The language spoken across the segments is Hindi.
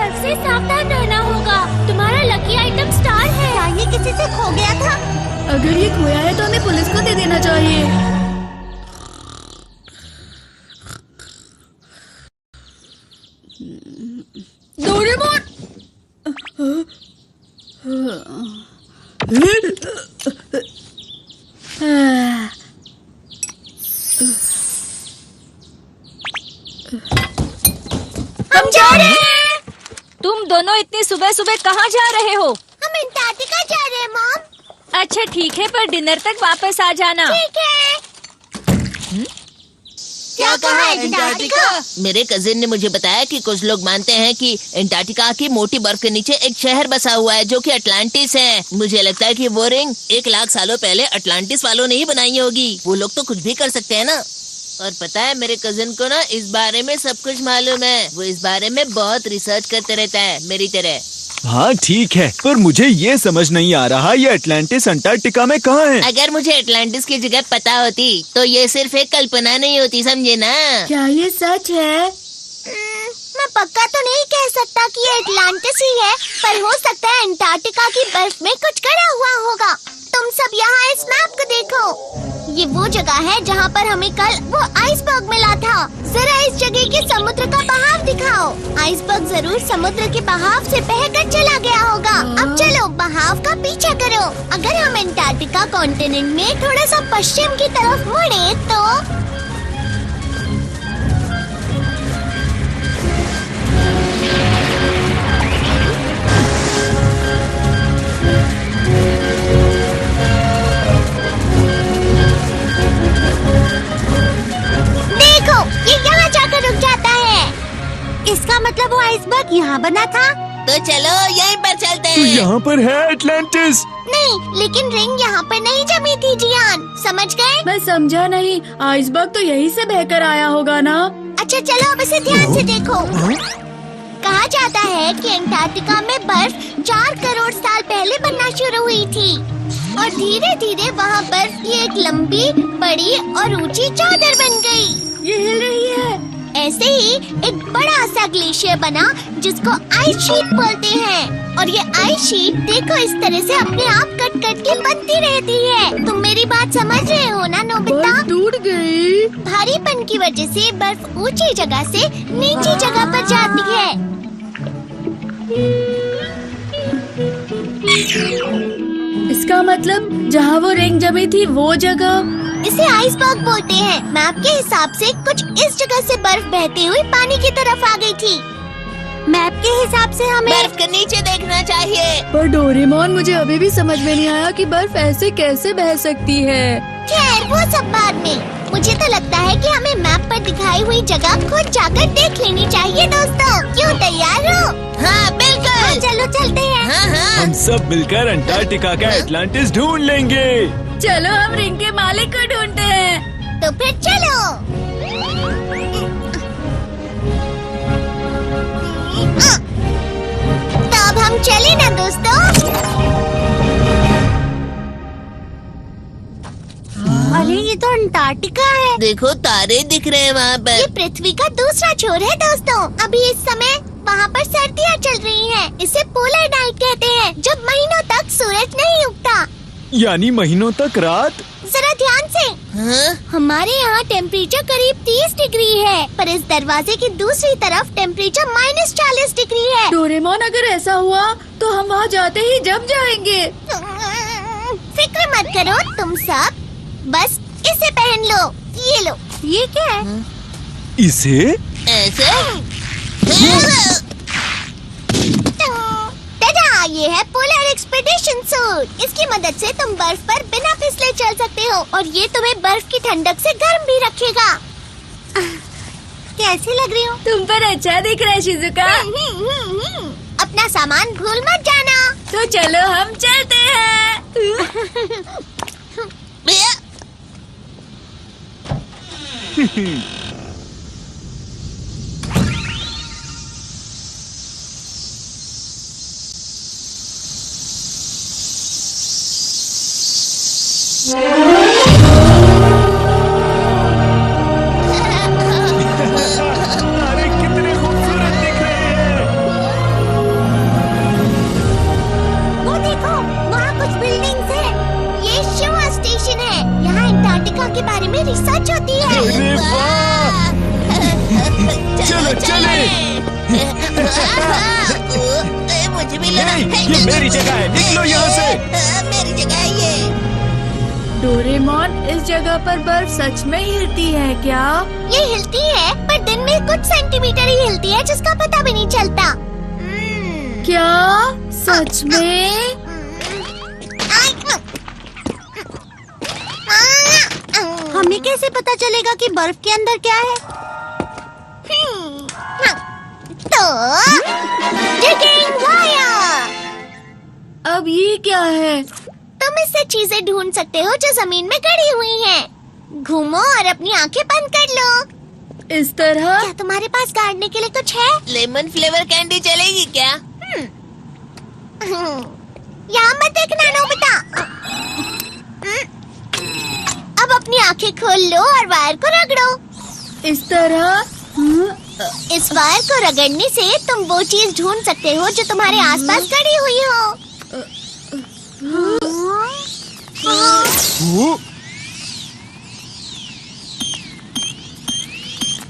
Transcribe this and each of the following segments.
बर्फ से सावधान रहना होगा। तुम्हारा लकी आइटम स्टार है। क्या ये किसी से खो गया था? अगर ये खोया है तो हमें पुलिस को दे देना चाहिए। डोरेमोन! हम जा रहे हैं। तुम दोनों इतनी सुबह सुबह कहाँ जा रहे हो? हम अंटार्कटिका जा रहे हैं मॉम। अच्छा ठीक है, पर डिनर तक वापस आ जाना। ठीक है। क्या कहा अंटार्कटिका? मेरे कजिन ने मुझे बताया कि कुछ लोग मानते हैं कि अंटार्कटिका की मोटी बर्फ के नीचे एक शहर बसा हुआ है जो कि अटलांटिस है। मुझे लगता है कि वो रिंग 1 लाख सालों पहले अटलांटिस वालों ने ही बनाई होगी। वो लोग तो कुछ भी कर सकते हैं ना। और पता है मेरे कजिन को ना इस बारे में सब कुछ मालूम है। वो इस बारे में बहुत रिसर्च करते रहता है मेरी तरह। हाँ ठीक है, पर मुझे ये समझ नहीं आ रहा ये अटलांटिस अंटार्कटिका में कहाँ है? अगर मुझे अटलांटिस की जगह पता होती तो ये सिर्फ एक कल्पना नहीं होती, समझे ना। क्या ये सच है? मैं पक्का तो नहीं कह सकता कि ये अटलांटिस ही है, पर हो सकता है अंटार्कटिका की बर्फ में कुछ गड़ा हुआ होगा। तुम सब यहाँ इस मैप को देखो। ये वो जगह है जहाँ पर हमें कल वो आइसबर्ग मिला था। जरा इस जगह के समुद्र का बहाव दिखाओ। आइसबर्ग जरूर समुद्र के बहाव से बहकर चला गया होगा। अब चलो बहाव का पीछा करो। अगर हम अंटार्कटिका कॉन्टिनेंट में थोड़ा सा पश्चिम की तरफ मुड़े तो इसका मतलब वो आइसबर्ग यहाँ बना था। तो चलो यहीं पर चलते तो हैं। यहाँ पर है अटलांटिस। नहीं, लेकिन रिंग यहाँ पर नहीं जमी थी जियान, समझ गए? मैं समझा नहीं। आइसबर्ग तो यहीं से बहकर आया होगा ना। अच्छा चलो अब इसे ध्यान से देखो। कहा जाता है कि अंटार्कटिका में बर्फ 4 करोड़ साल पहले बनना शुरू हुई थी और धीरे धीरे वहाँ बर्फ की एक लंबी, बड़ी और ऊंची चादर बन गई। ये हिल रही है। ऐसे ही एक बड़ा सा ग्लेशियर बना जिसको आइस शीट बोलते हैं। और ये आइस शीट देखो इस तरह से अपने आप कट कट के बनती रहती है। तुम मेरी बात समझ रहे हो ना नोबिता? बर्फ टूट गई। भारीपन की वजह से बर्फ ऊंची जगह से नीची जगह पर जाती है। इसका मतलब जहाँ वो रिंग जमी थी वो जगह। इसे आइसबर्ग बोलते हैं। मैप के हिसाब से कुछ इस जगह से बर्फ बहती हुई पानी की तरफ आ गई थी। मैप के हिसाब से हमें बर्फ के नीचे देखना चाहिए। पर डोरेमोन मुझे अभी भी समझ में नहीं आया कि बर्फ ऐसे कैसे बह सकती है। खैर वो सब बाद में। मुझे तो लगता है कि हमें मैप पर दिखाई हुई जगह खुद जाकर देख लेनी चाहिए दोस्तों। क्यों, तैयार हो? हाँ बिल्कुल। चलो चलते हैं। हाँ। हम सब मिलकर अंटार्कटिका का अटलांटिस ढूंढ लेंगे। चलो हम रिंग के मालिक को ढूंढते हैं। तो फिर चलो। तो अब हम चले ना दोस्तों। अरे ये तो अंटार्कटिका है। देखो तारे दिख रहे हैं वहाँ ये पर। पृथ्वी का दूसरा छोर है दोस्तों। अभी इस समय वहाँ पर सर्दियाँ चल रही हैं। इसे पोलर नाइट कहते हैं, जब महीनों तक सूरज नहीं उगता। यानी महीनों तक रात। जरा ध्यान से। हाँ? हमारे यहाँ टेम्परेचर करीब 30 डिग्री है, पर इस दरवाजे की दूसरी तरफ टेम्परेचर -40 डिग्री है। डोरेमोन अगर ऐसा हुआ तो हम वहाँ जाते ही जम जाएंगे। फिक्र मत करो तुम सब, बस इसे पहन लो। ये लो। ये क्या है? इसे ऐसे? दादा, ये है पोलर एक्सपेडिशन सूट। इसकी मदद से तुम बर्फ पर बिना फिसले चल सकते हो और ये तुम्हें बर्फ की ठंडक से गर्म भी रखेगा। कैसी लग रही हो? तुम पर अच्छा दिख रहा है शिजुका। अपना सामान भूल मत जाना। तो चलो हम चलते हैं। अरे कितने खूबसूरत दिख रहे हैं। हमारी सच होती है। अरे वाह! चलो चले। मुझे भी लगा ये मेरी जगह है, निकलो यहाँ से। मेरी जगह है ये। डोरेमोन, इस जगह पर बर्फ सच में हिलती है क्या? ये हिलती है, पर दिन में कुछ सेंटीमीटर ही हिलती है, जिसका पता भी नहीं चलता। क्या सच में? हमें कैसे पता चलेगा कि बर्फ के अंदर क्या है? तो डिगिंग वायर। अब ये क्या है? तुम इससे चीजें ढूंढ सकते हो जो जमीन में गड़ी हुई हैं। घूमो और अपनी आंखें बंद कर लो। इस तरह? क्या तुम्हारे पास गाड़ने के लिए कुछ है? लेमन फ्लेवर कैंडी चलेगी क्या? यहाँ मत देखना नोबिता। अब अपनी आंखें खोल लो और वायर को रगड़ो। इस तरह? इस वायर को रगड़ने से तुम वो चीज ढूंढ सकते हो जो तुम्हारे आसपास गड़ी हुई हो।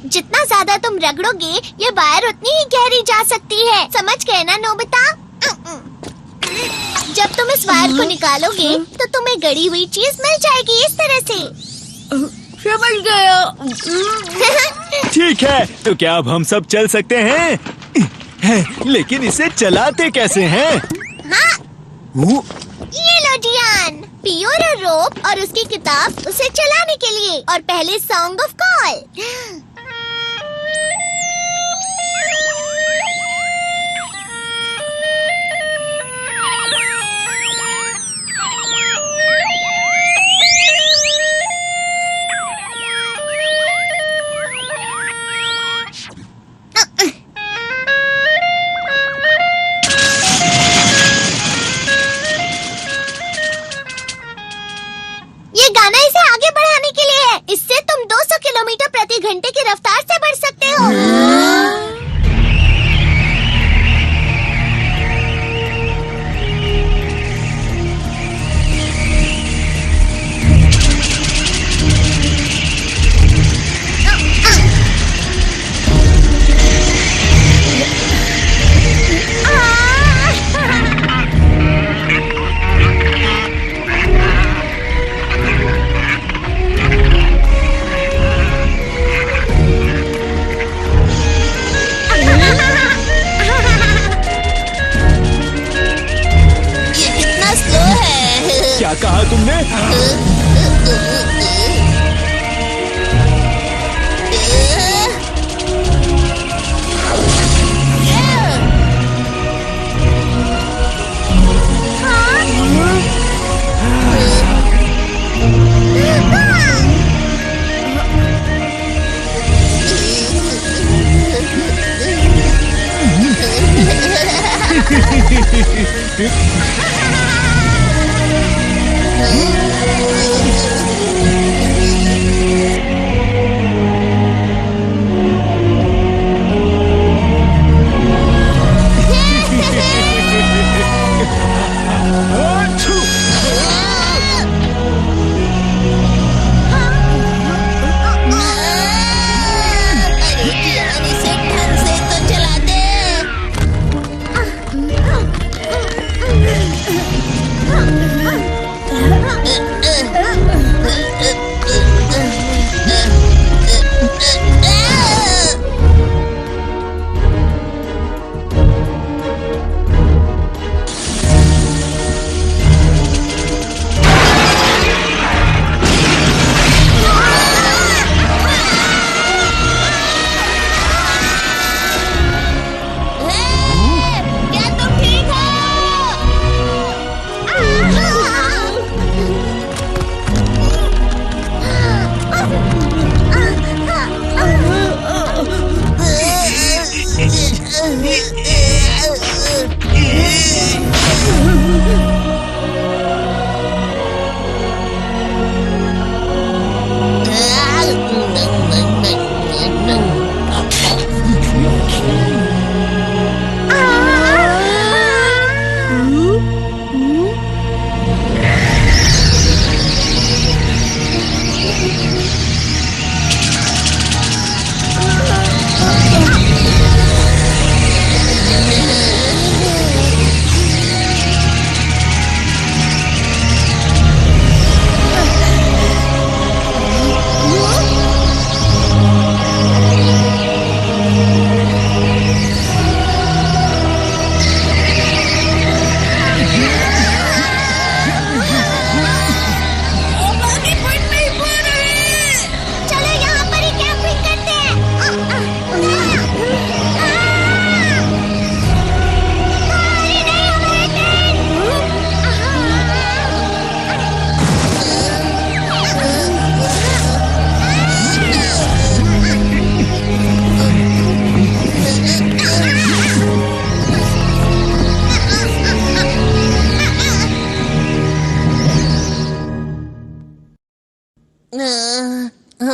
जितना ज्यादा तुम रगड़ोगे, ये वायर उतनी ही गहरी जा सकती है। समझ गए ना नोबिता? जब तुम इस वायर को निकालोगे, तो तुम्हें गड़ी हुई चीज मिल जाएगी इस तरह से। समझ गया। ठीक है, तो क्या अब हम सब चल सकते हैं? लेकिन इसे चलाते कैसे हैं? हाँ, ये लो जियान, पियो रोप और उसकी किताब उसे चलाने के लिए। और पहले सॉन्ग ऑफ कॉल। ये गाना इसे आगे बढ़ाने के लिए है। इससे तुम 200 किलोमीटर प्रति घंटे की रफ्तार से बढ़ सकते हो। ये कितना स्लो है। क्या कहा तुमने? अरे जियान, इसे ढंग से तो चला दे।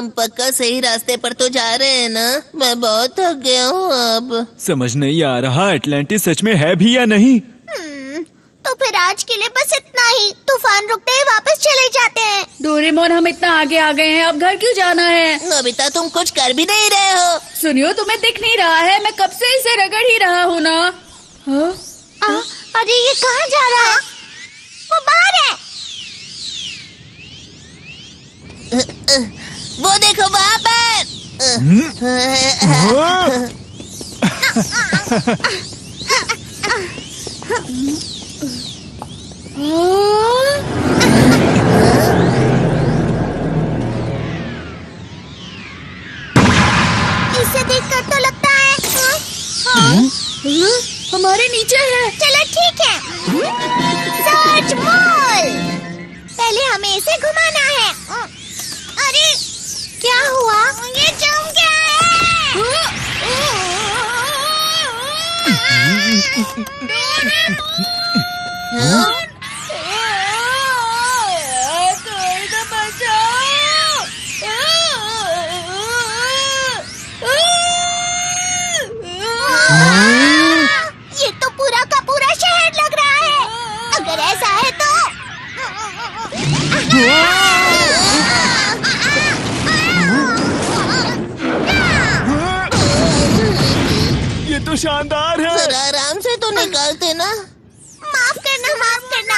हम पक्का सही रास्ते पर तो जा रहे हैं ना? मैं बहुत थक गया हूँ अब। समझ नहीं आ रहा एटलांटिस सच में है भी या नहीं। तो फिर आज के लिए बस इतना ही। तूफान रुकते ही वापस चले जाते हैं। डोरेमोन, हम इतना आगे आ गए हैं, अब घर क्यों जाना है? नोबिता, तुम कुछ कर भी नहीं रहे हो। सुनियो, तुम्हें दिख नहीं रहा है? मैं कब से इसे रगड़ ही रहा हूँ ना। हाँ? अरे ये कहाँ जा रहा है? वो बाहर है। वो देखो वहाँ पर। इसे देखकर तो लगता है हमारे नीचे है। चलो ठीक है। सर्च मोल। पहले हमें इसे घुमाना है। अरे क्या हुआ? ये जम गया ये तो पूरा का पूरा शहर लग रहा है। अगर ऐसा है तो ये तो शानदार है। जरा आराम से तो निकालते ना। माफ करना, माफ करना।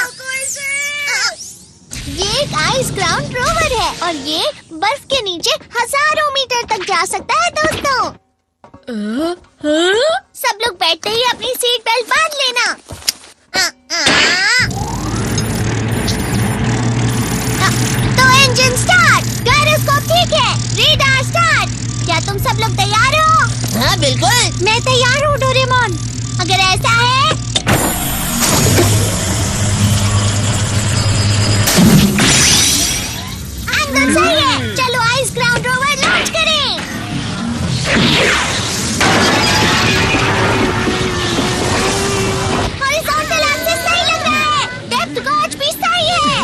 ये एक आइस ग्राउंड रोवर है और ये बर्फ के नीचे हजारों मीटर तक जा सकता है दोस्तों। सब लोग बैठते ही अपनी सीट बेल्ट बांध लेना। तो इंजन स्टार्ट, गायरोस्कोप ठीक है, रेडार स्टार्ट। क्या तुम सब लोग तैयार हो? हाँ बिल्कुल। मैं तैयार हूँ डोरेमोन। अगर ऐसा है अंदर सही है। चलो आइस ग्राउंड रोवर लॉन्च करें। हॉरिजॉन्टल एक्सिस सही लग रहा है। डेप्थ गॉज भी सही है।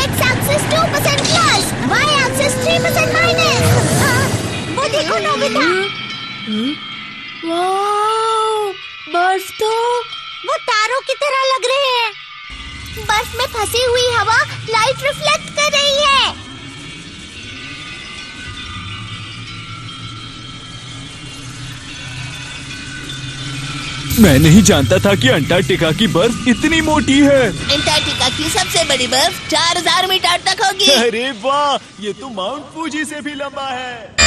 X axis 2% plus, Y axis 3% minus. वो देखो नोबिता, वाओ, बर्फ तो वो तारों की तरह लग रहे हैं। बर्फ में फंसी हुई हवा लाइट रिफ्लेक्ट कर रही है। मैं नहीं जानता था कि अंटार्कटिका की बर्फ इतनी मोटी है। अंटार्कटिका की सबसे बड़ी बर्फ 4000 मीटर तक होगी। अरे वाह, ये तो माउंट फूजी से भी लंबा है।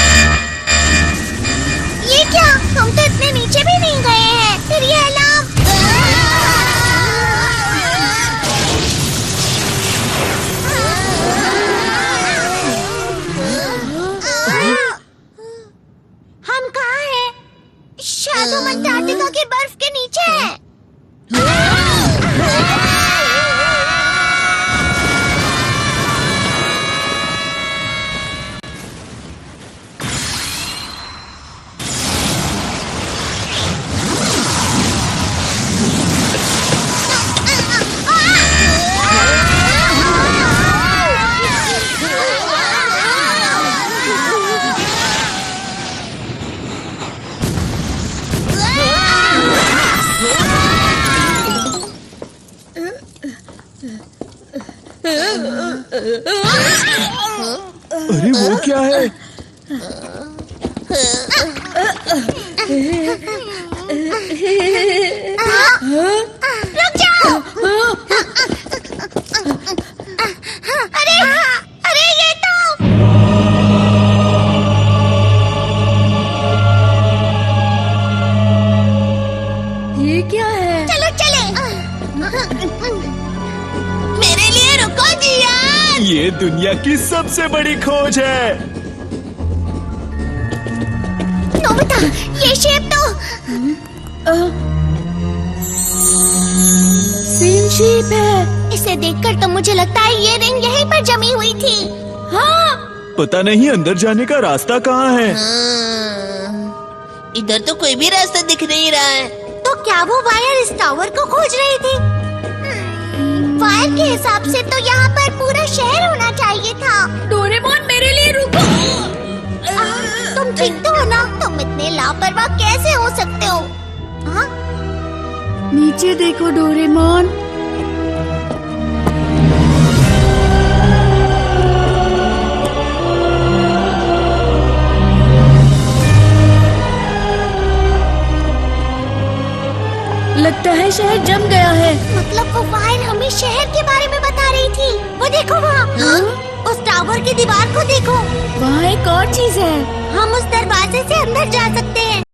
ये क्या? हम तो इतने नीचे भी नहीं गए हैं। फिर ये अलार्म। हम कहाँ हैं? शायद हम अंटार्कटिका की बर्फ के नीचे हैं। अरे वो क्या है? रुक जाओ। अरे अरे ये तो ये क्या है? चलो चले। मेरे लिए रुको जियान। ये दुनिया की सबसे बड़ी खोज है। नोबिता, ये शेप तो सेम शेप है। इसे देखकर तो मुझे लगता है ये रिंग यहीं पर जमी हुई थी। हाँ, पता नहीं अंदर जाने का रास्ता कहाँ है। इधर तो कोई भी रास्ता दिख नहीं रहा है। तो क्या वो वायर इस टावर को खोज रही थी? वायर के हिसाब से तो यहाँ पर पूरा शहर होना चाहिए था। डोरेमोन मेरे लिए रुको। तुम ठीक तो हो ना? तुम इतने लापरवाह कैसे हो सकते हो? हाँ? नीचे देखो डोरेमोन। लगता है शहर जम गया है। मतलब वो वायर हमें शहर के बारे में बता रही थी। वो देखो वहाँ, उस टावर की दीवार को देखो। वहाँ एक और चीज है। हम उस दरवाजे से अंदर जा सकते हैं।